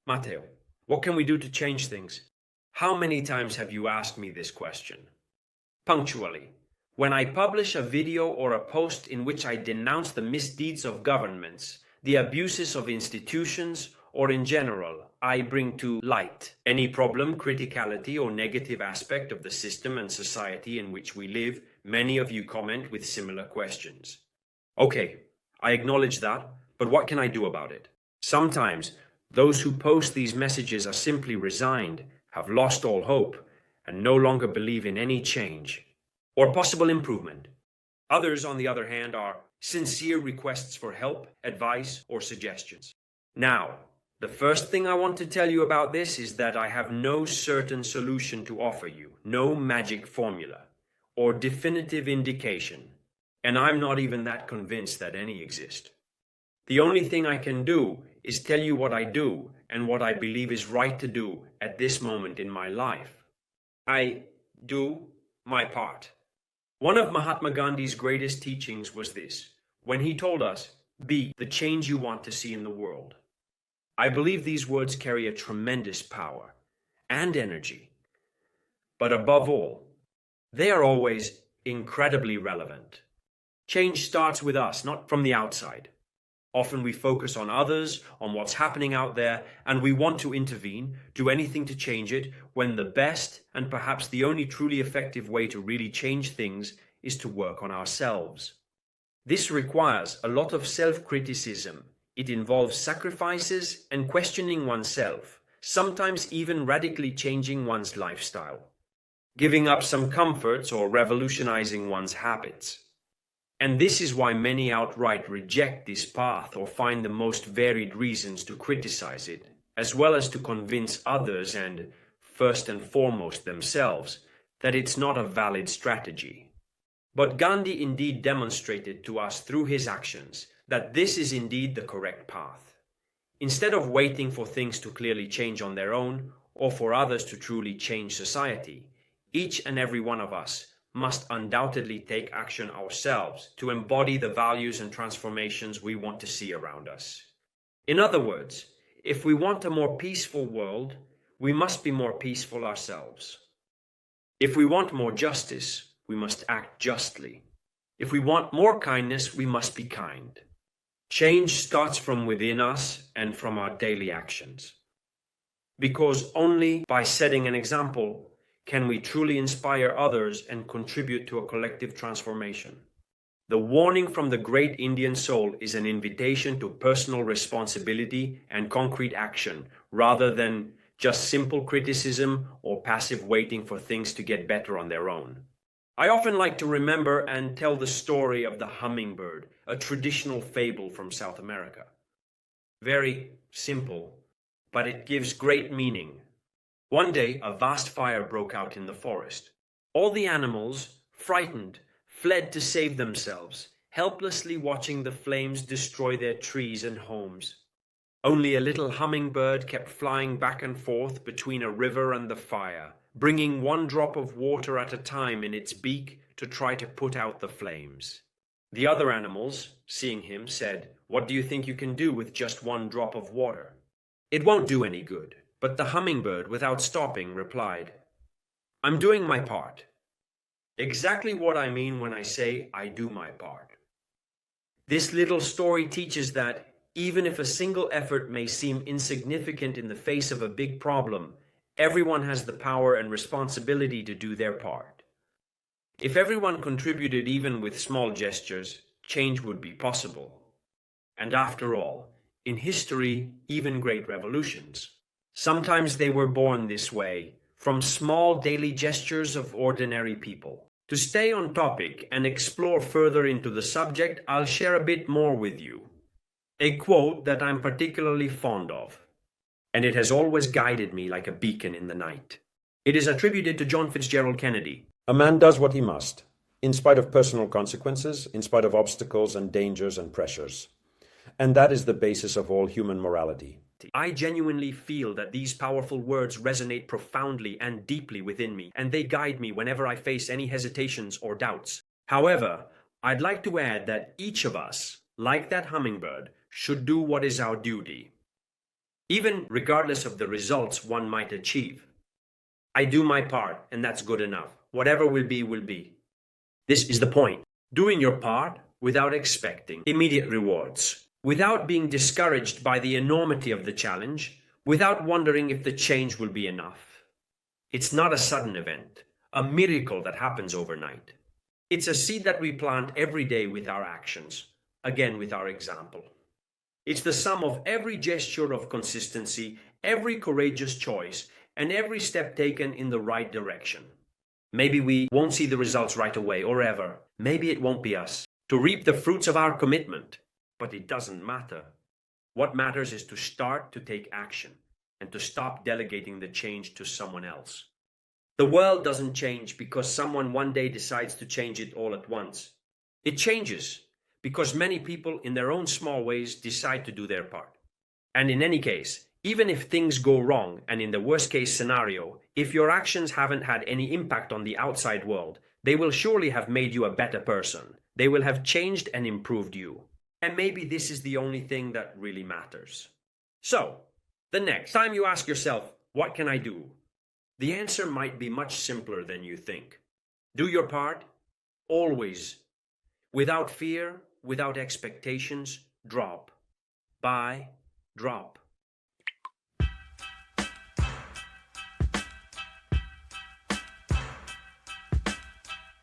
Matteo, what can we do to change things? How many times have you asked me this question? Punctually, when I publish a video or a post in which I denounce the misdeeds of governments, the abuses of institutions, or in general, I bring to light any problem, criticality, or negative aspect of the system and society in which we live, many of you comment with similar questions. Okay, I acknowledge that, but what can I do about it? Sometimes, those who post these messages are simply resigned, have lost all hope, and no longer believe in any change or possible improvement. Others, on the other hand, are sincere requests for help, advice, or suggestions. Now, the first thing I want to tell you about this is that I have no certain solution to offer you, no magic formula, or definitive indication, and I'm not even that convinced that any exist. The only thing I can do is tell you what I do and what I believe is right to do at this moment in my life. I do my part. One of Mahatma Gandhi's greatest teachings was this, when he told us, "Be the change you want to see in the world." I believe these words carry a tremendous power and energy, but above all, they are always incredibly relevant. Change starts with us, not from the outside. Often we focus on others, on what's happening out there, and we want to intervene, do anything to change it, when the best and perhaps the only truly effective way to really change things is to work on ourselves. This requires a lot of self-criticism. It involves sacrifices and questioning oneself, sometimes even radically changing one's lifestyle, giving up some comforts or revolutionizing one's habits. And this is why many outright reject this path or find the most varied reasons to criticize it, as well as to convince others and, first and foremost, themselves, that it's not a valid strategy. But Gandhi indeed demonstrated to us through his actions that this is indeed the correct path. Instead of waiting for things to clearly change on their own, or for others to truly change society, each and every one of us must undoubtedly take action ourselves to embody the values and transformations we want to see around us. In other words, if we want a more peaceful world, we must be more peaceful ourselves. If we want more justice, we must act justly. If we want more kindness, we must be kind. Change starts from within us and from our daily actions. Because only by setting an example can we truly inspire others and contribute to a collective transformation. The warning from the great Indian soul is an invitation to personal responsibility and concrete action, rather than just simple criticism or passive waiting for things to get better on their own. I often like to remember and tell the story of the hummingbird, a traditional fable from South America. Very simple, but it gives great meaning. One day, a vast fire broke out in the forest. All the animals, frightened, fled to save themselves, helplessly watching the flames destroy their trees and homes. Only a little hummingbird kept flying back and forth between a river and the fire, bringing one drop of water at a time in its beak to try to put out the flames. The other animals, seeing him, said, "What do you think you can do with just one drop of water? It won't do any good." But the hummingbird, without stopping, replied, "I'm doing my part." Exactly what I mean when I say I do my part. This little story teaches that even if a single effort may seem insignificant in the face of a big problem, everyone has the power and responsibility to do their part. If everyone contributed even with small gestures, change would be possible. And after all, in history, even great revolutions, sometimes they were born this way, from small daily gestures of ordinary people. To stay on topic and explore further into the subject, I'll share a bit more with you. A quote that I'm particularly fond of, and it has always guided me like a beacon in the night. It is attributed to John Fitzgerald Kennedy. "A man does what he must, in spite of personal consequences, in spite of obstacles and dangers and pressures. And that is the basis of all human morality." I genuinely feel that these powerful words resonate profoundly and deeply within me, and they guide me whenever I face any hesitations or doubts. However, I'd like to add that each of us, like that hummingbird, should do what is our duty. even regardless of the results one might achieve. I do my part, and that's good enough. Whatever will be, will be. This is the point. Doing your part without expecting immediate rewards, without being discouraged by the enormity of the challenge, without wondering if the change will be enough. It's not a sudden event, a miracle that happens overnight. It's a seed that we plant every day with our actions, again with our example. It's the sum of every gesture of consistency, every courageous choice, and every step taken in the right direction. Maybe we won't see the results right away or ever. Maybe it won't be us to reap the fruits of our commitment. But it doesn't matter. What matters is to start to take action and to stop delegating the change to someone else. The world doesn't change because someone one day decides to change it all at once. It changes because many people in their own small ways decide to do their part. And in any case, even if things go wrong, and in the worst case scenario, if your actions haven't had any impact on the outside world, they will surely have made you a better person. They will have changed and improved you. And maybe this is the only thing that really matters. So, the next time you ask yourself, what can I do? The answer might be much simpler than you think. Do your part, always. Without fear, without expectations, drop. Buy, drop.